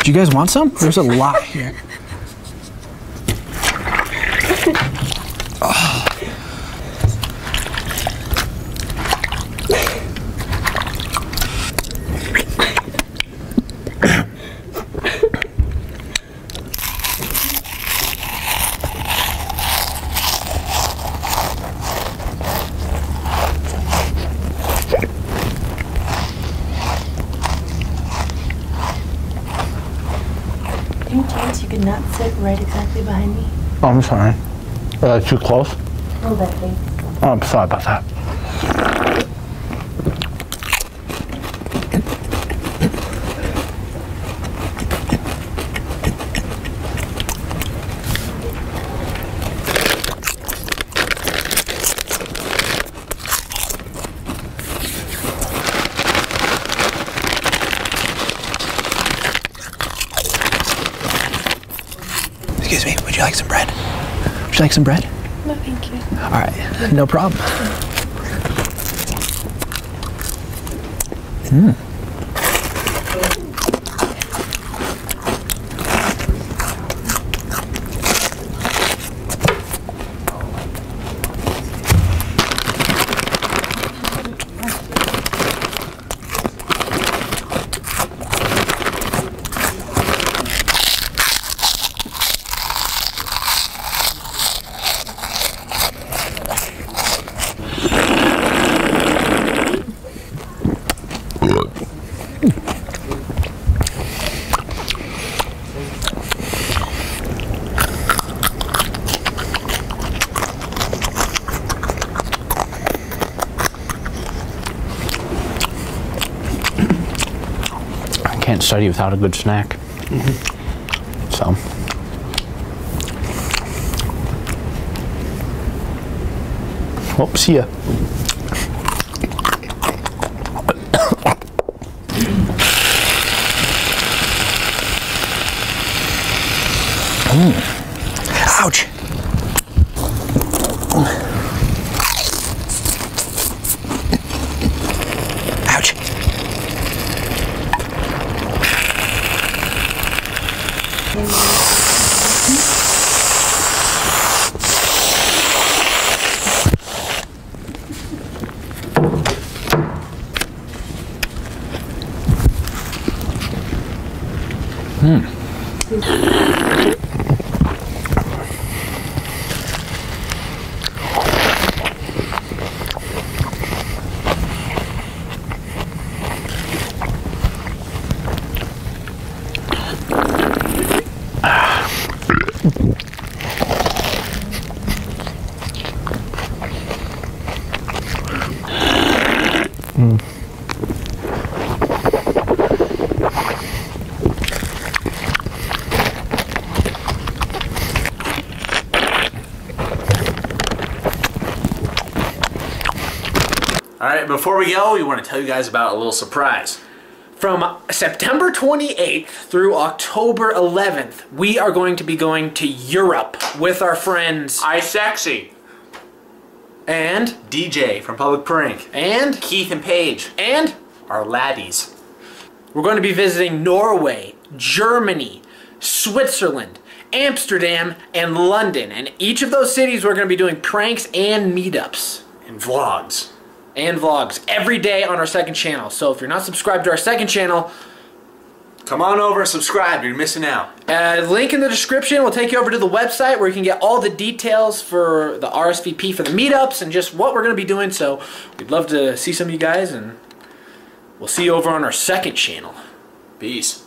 Do you guys want some? There's a lot here. Oh. Any chance you could not sit right exactly behind me? Oh, I'm sorry. Too close? A little bit, please. Oh, I'm sorry about that. Excuse me, would you like some bread? Would you like some bread? No, thank you. All right, no problem. Can't study without a good snack. So. Oh, see ya. Ouch. Ouch. Alright, before we go, we want to tell you guys about a little surprise. From September 28th through October 11th, we are going to be going to Europe with our friends iSexy and DJ from Public Prank and Keith and Paige and our laddies. we're going to be visiting Norway, Germany, Switzerland, Amsterdam, and London. And each of those cities we're going to be doing pranks and meetups. And vlogs. And vlogs every day on our second channel. So if you're not subscribed to our second channel, Come on over and subscribe, you're missing out. link in the description will take you over to the website where you can get all the details for the RSVP for the meetups and just what we're going to be doing. So we'd love to see some of you guys, and we'll see you over on our second channel. Peace.